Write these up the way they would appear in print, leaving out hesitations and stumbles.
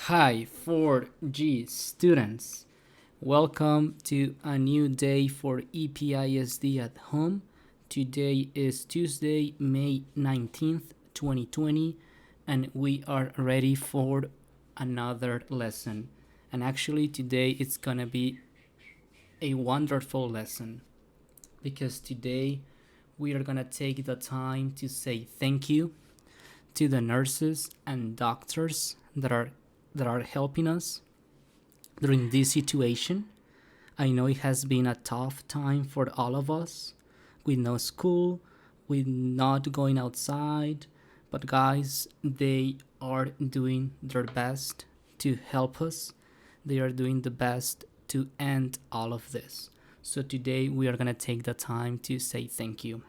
Hi, 4G students. Welcome to a new day for EPISD at home. Today is Tuesday, May 19th, 2020, and we are ready for another lesson. And actually, today it's gonna be a wonderful lesson because today we are gonna take the time to say thank you to the nurses and doctors that are helping us during this situation. I know it has been a tough time for all of us with no school, with not going outside, but guys, they are doing their best to help us. They are doing the best to end all of this. So today we are going to take the time to say thank you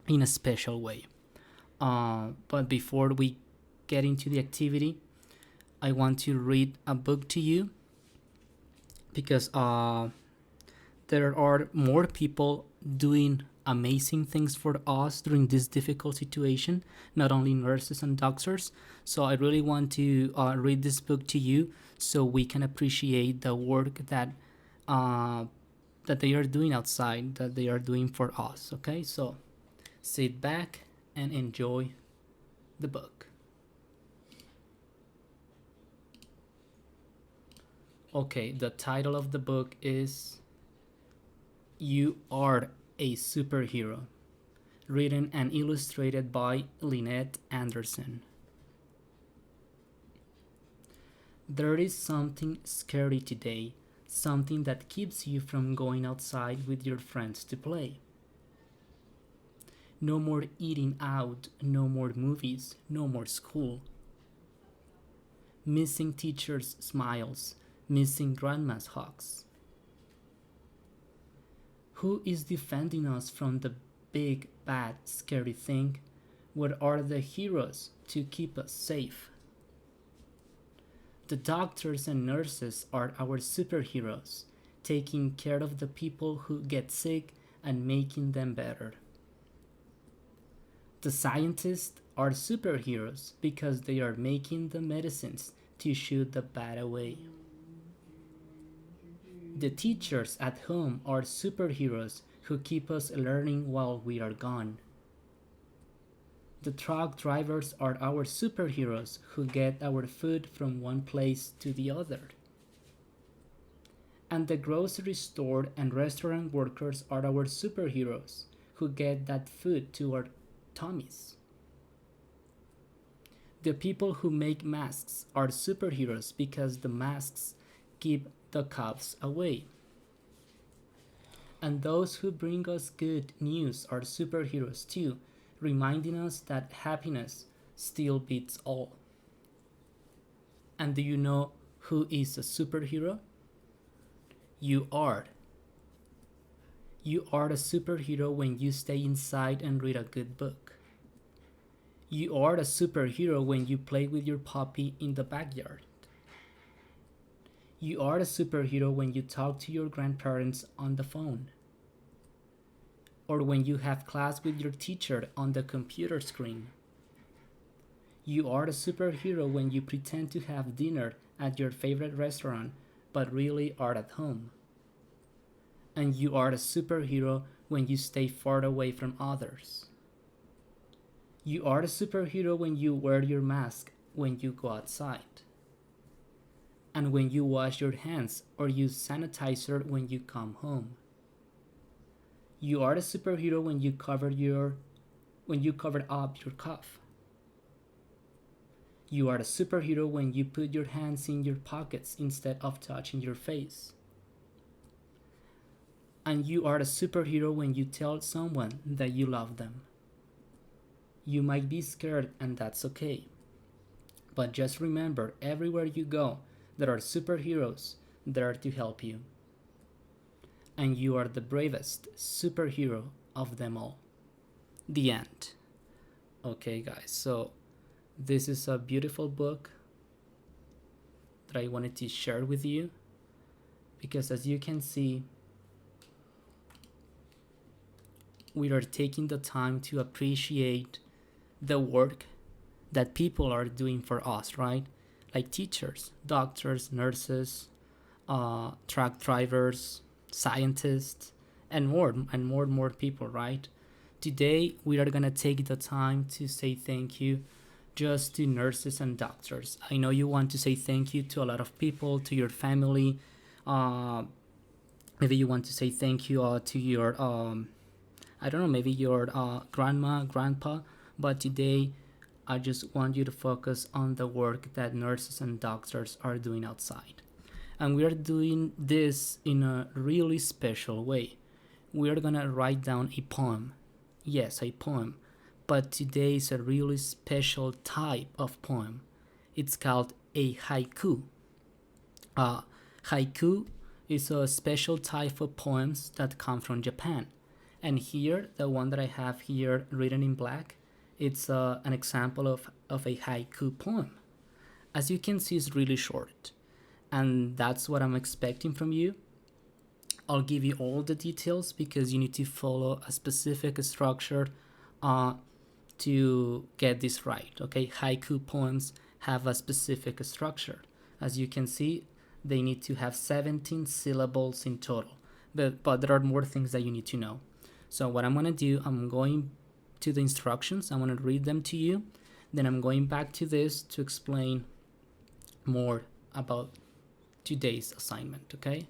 in a special way. But before we get into the activity, I want to read a book to you because there are more people doing amazing things for us during this difficult situation, not only nurses and doctors. So I really want to read this book to you so we can appreciate the work that they are doing outside, that they are doing for us. Okay, so sit back and enjoy the book. Okay, the title of the book is You Are a Superhero, written and illustrated by Lynette Anderson. There is something scary today, something that keeps you from going outside with your friends to play. No more eating out, no more movies, no more school. Missing teachers' smiles, missing grandma's hugs. Who is defending us from the big, bad, scary thing? What are the heroes to keep us safe? The doctors and nurses are our superheroes, taking care of the people who get sick and making them better. The scientists are superheroes because they are making the medicines to shoot the bad away. The teachers at home are superheroes who keep us learning while we are gone. The truck drivers are our superheroes who get our food from one place to the other. And the grocery store and restaurant workers are our superheroes who get that food to our tummies. The people who make masks are superheroes because the masks keep the coughs away. And those who bring us good news are superheroes too, reminding us that happiness still beats all. And do you know who is a superhero? You are. You are a superhero when you stay inside and read a good book. You are a superhero when you play with your puppy in the backyard. You are a superhero when you talk to your grandparents on the phone. Or when you have class with your teacher on the computer screen. You are a superhero when you pretend to have dinner at your favorite restaurant but really are at home. And you are a superhero when you stay far away from others. You are a superhero when you wear your mask when you go outside. And when you wash your hands or use sanitizer when you come home. You are a superhero when you cover up your cough. You are a superhero when you put your hands in your pockets instead of touching your face. And you are a superhero when you tell someone that you love them. You might be scared, and that's okay. But just remember, everywhere you go, there are superheroes there to help you. And you are the bravest superhero of them all. The end. Okay, guys, so this is a beautiful book that I wanted to share with you because, as you can see, we are taking the time to appreciate the work that people are doing for us, right? like teachers, doctors, nurses, truck drivers, scientists, and more people, right? Today, we are gonna take the time to say thank you just to nurses and doctors. I know you want to say thank you to a lot of people, to your family. Uh, Maybe you want to say thank you to your, I don't know, maybe your grandma, grandpa. But today, I just want you to focus on the work that nurses and doctors are doing outside. And we are doing this in a really special way. We are gonna write down a poem. Yes, a poem. But today is a really special type of poem. It's called a haiku. Haiku is a special type of poems that come from Japan. And here, the one that I have here written in black, it's an example of a haiku poem. As you can see, it's really short. And that's what I'm expecting from you. I'll give you all the details because you need to follow a specific structure to get this right. Okay, haiku poems have a specific structure. As you can see, they need to have 17 syllables in total. But there are more things that you need to know. So what I'm gonna do, I'm going to the instructions. I'm gonna read them to you. Then I'm going back to this to explain more about today's assignment. Okay.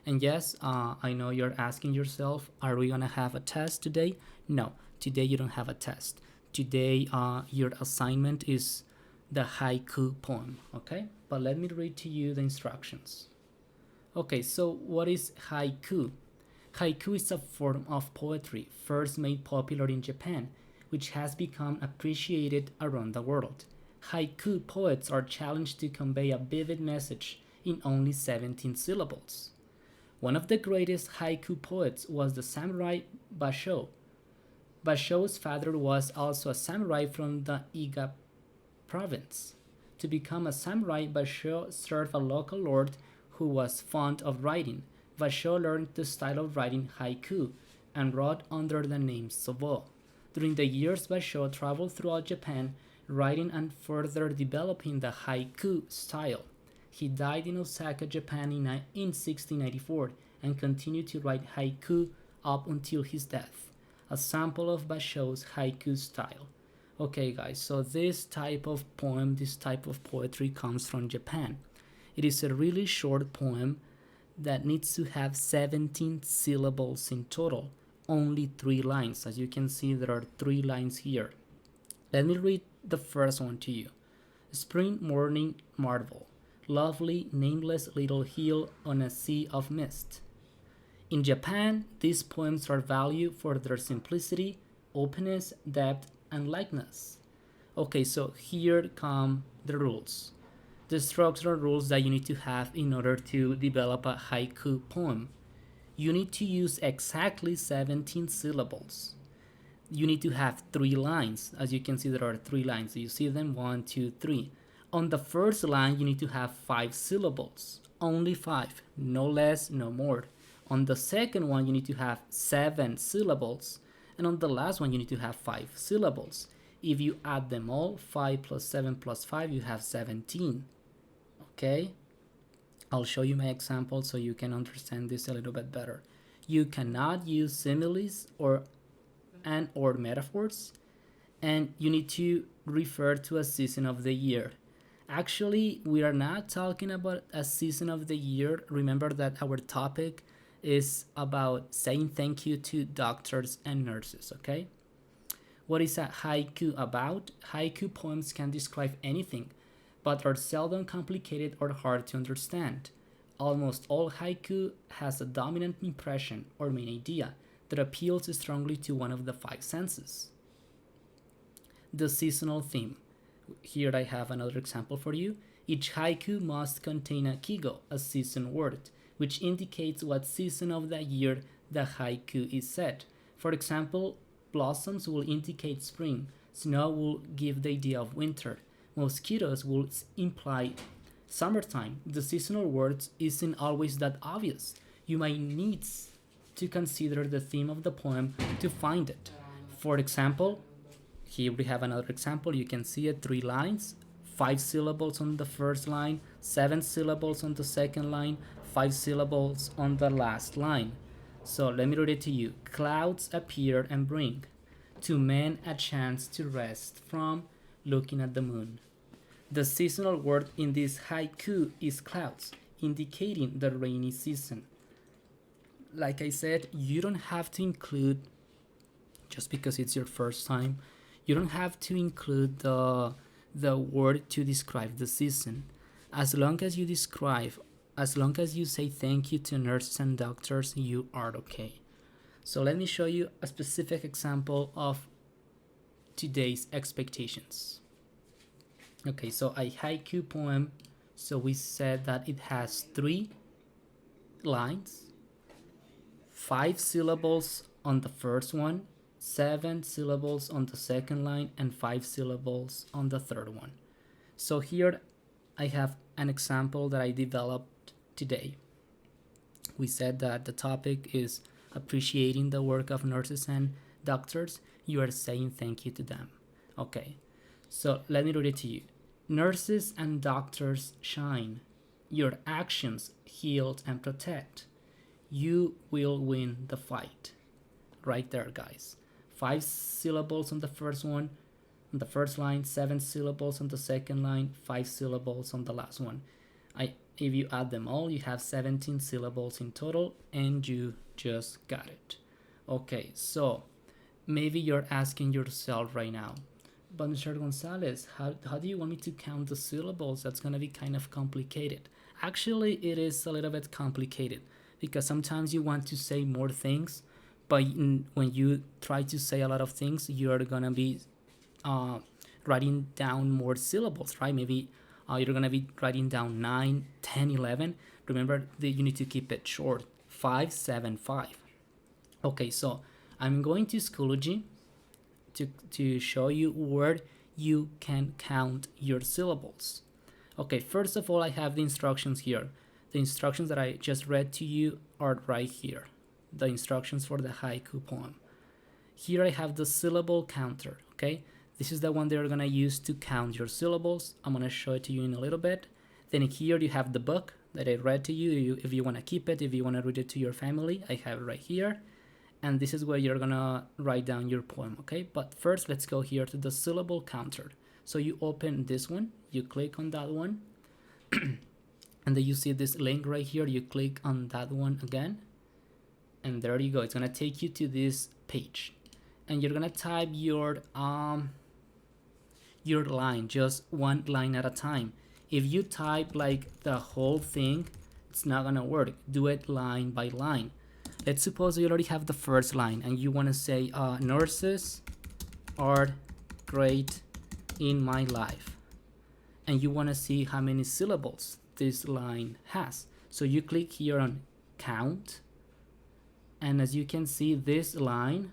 And yes, I know you're asking yourself, are we gonna have a test today? No, today you don't have a test. Today, your assignment is the haiku poem, okay? But let me read to you the instructions. Okay, so what is haiku? Haiku is a form of poetry first made popular in Japan, which has become appreciated around the world. Haiku poets are challenged to convey a vivid message in only 17 syllables. One of the greatest haiku poets was the samurai Basho. Basho's father was also a samurai from the Iga province. To become a samurai, Basho served a local lord who was fond of writing. Basho learned the style of writing haiku and wrote under the name Sobo. During the years, Basho traveled throughout Japan, writing and further developing the haiku style. He died in Osaka, Japan in 1694 and continued to write haiku up until his death. A sample of Basho's haiku style. Okay guys, so this type of poem, this type of poetry comes from Japan. It is a really short poem that needs to have 17 syllables in total, only 3 lines. As you can see, there are 3 lines here. Let me read the first one to you. Spring morning marvel, lovely nameless little hill on a sea of mist. In Japan, these poems are valued for their simplicity, openness, depth, and likeness. Okay, so here come the rules. The structural rules that you need to have in order to develop a haiku poem. You need to use exactly 17 syllables. You need to have 3 lines. As you can see, there are 3 lines. You see them, 1, 2, 3. On the first line, you need to have 5 syllables. Only 5, no less, no more. On the second one, you need to have 7 syllables. And on the last one, you need to have 5 syllables. If you add them all, 5 plus 7 plus 5, you have 17. Okay? I'll show you my example so you can understand this a little bit better. You cannot use similes or metaphors, and you need to refer to a season of the year. Actually, we are not talking about a season of the year. Remember that our topic is about saying thank you to doctors and nurses, okay? What is a haiku about? Haiku poems can describe anything, but are seldom complicated or hard to understand. Almost all haiku has a dominant impression or main idea that appeals strongly to one of the 5 senses. The seasonal theme. Here I have another example for you. Each haiku must contain a kigo, a season word, which indicates what season of the year the haiku is said. For example, blossoms will indicate spring, snow will give the idea of winter, mosquitoes will imply summertime. The seasonal words isn't always that obvious. You might need to consider the theme of the poem to find it. For example, here we have another example. You can see it, 3 lines, 5 syllables on the first line, 7 syllables on the second line, 5 syllables on the last line. So let me read it to you. Clouds appear and bring to men a chance to rest from looking at the moon. The seasonal word in this haiku is clouds, indicating the rainy season. Like I said, you don't have to include, just because it's your first time, you don't have to include the word to describe the season. As long as you say thank you to nurses and doctors, you are okay. So let me show you a specific example of today's expectations. Okay, so a haiku poem, so we said that it has 3 lines, 5 syllables on the first one, 7 syllables on the second line, and 5 syllables on the third one. So here I have an example that I developed today. We said that the topic is appreciating the work of nurses and doctors. You are saying thank you to them. Okay, so let me read it to you. Nurses and doctors shine. Your actions heal and protect. You will win the fight. Right there, guys. 5 syllables on the first one, on the first line, 7 syllables on the second line, 5 syllables on the last one. If you add them all, you have 17 syllables in total, and you just got it. Okay, so maybe you're asking yourself right now, but Mr. Gonzalez, how do you want me to count the syllables? That's going to be kind of complicated. Actually, it is a little bit complicated because sometimes you want to say more things, but when you try to say a lot of things, you're going to be writing down more syllables, right? Maybe you're going to be writing down 9, 10, 11. Remember that you need to keep it short. 5, 7, 5. Okay, so I'm going to Schoology to show you where you can count your syllables. Okay, first of all, I have the instructions here. The instructions that I just read to you are right here. The instructions for the haiku poem. Here I have the syllable counter, okay? This is the one they're gonna use to count your syllables. I'm gonna show it to you in a little bit. Then here you have the book that I read to you. If you wanna keep it, if you wanna read it to your family, I have it right here. And this is where you're gonna write down your poem, okay? But first, let's go here to the syllable counter. So you open this one, you click on that one, and then you see this link right here. You click on that one again, and there you go. It's gonna take you to this page, and you're gonna type your line, just one line at a time. If you type like the whole thing, it's not gonna work. Do it line by line. Let's suppose you already have the first line and you want to say nurses are great in my life, and you want to see how many syllables this line has. So you click here on count, and as you can see, this line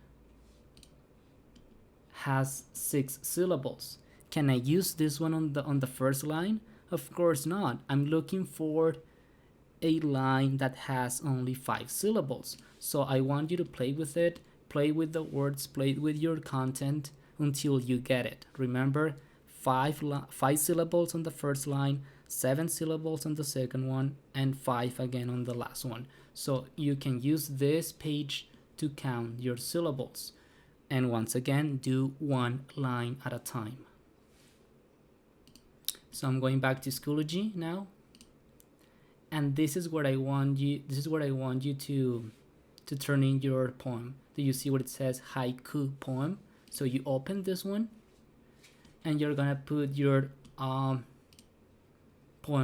has 6 syllables. Can I use this one on the first line? Of course not. I'm looking for a line that has only 5 syllables. So I want you to play with it, play with the words, play with your content until you get it. Remember, 5 syllables on the first line, 7 syllables on the second one, and 5 again on the last one. So you can use this page to count your syllables. And once again, do one line at a time. So I'm going back to Schoology now. And this is where I want you to turn in your poem. Do you see what it says, haiku poem? So you open this one, and you're gonna put your poem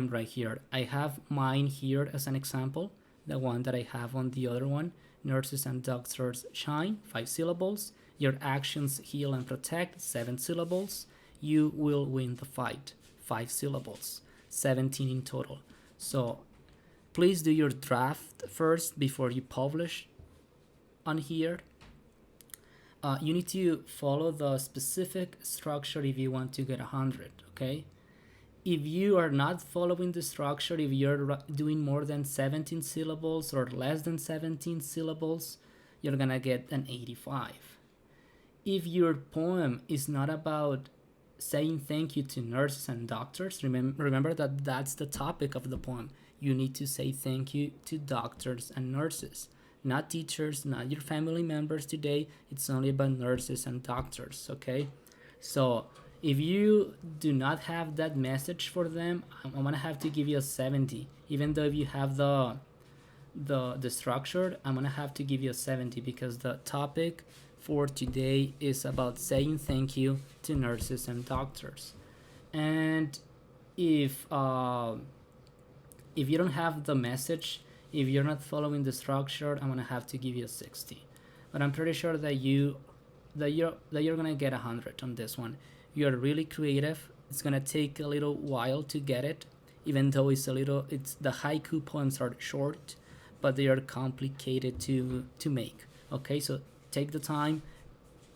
right here. I have mine here as an example, the one that I have on the other one. Nurses and doctors shine, 5 syllables. Your actions heal and protect, 7 syllables. You will win the fight, 5 syllables, 17 in total. So please do your draft first before you publish on here. You need to follow the specific structure if you want to get 100, okay? If you are not following the structure, if you're doing more than 17 syllables or less than 17 syllables, you're gonna get an 85. If your poem is not about saying thank you to nurses and doctors. Remember that that's the topic of the poem. You need to say thank you to doctors and nurses, not teachers, not your family members today. It's only about nurses and doctors, okay? So if you do not have that message for them, I'm gonna have to give you a 70. Even though if you have the structure, I'm gonna have to give you a 70 because the topic for today is about saying thank you to nurses and doctors. And if if you don't have the message, if you're not following the structure, I'm gonna have to give you a 60. But I'm pretty sure that you're gonna get 100 on this one. You're really creative. It's gonna take a little while to get it, even though it's the haiku poems are short, but they are complicated to make. Okay, so take the time,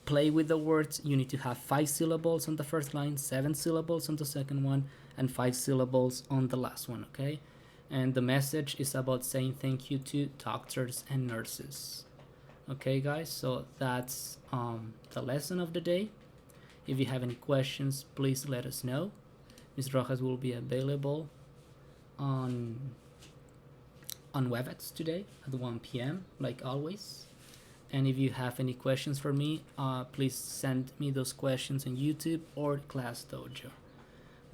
play with the words. You need to have 5 syllables on the first line, 7 syllables on the second one, and 5 syllables on the last one. Okay, and the message is about saying thank you to doctors and nurses. Okay, guys, so that's the lesson of the day. If you have any questions, please let us know. Ms. Rojas will be available on WebEx today at 1 p.m. like always. And if you have any questions for me, please send me those questions on YouTube or Class Dojo.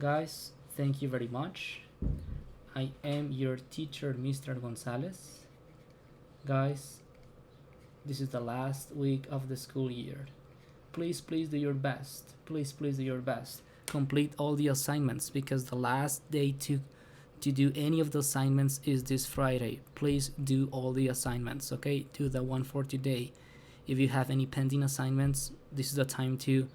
Guys, thank you very much. I am your teacher, Mr. Gonzalez. Guys, this is the last week of the school year. Please do your best. Please do your best. Complete all the assignments because the last day to do any of the assignments is this Friday. Please do all the assignments, okay? Do the one for today. If you have any pending assignments, this is the time to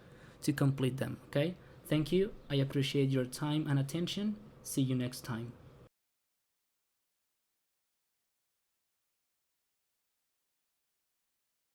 complete them, okay? Thank you. I appreciate your time and attention. See you next time.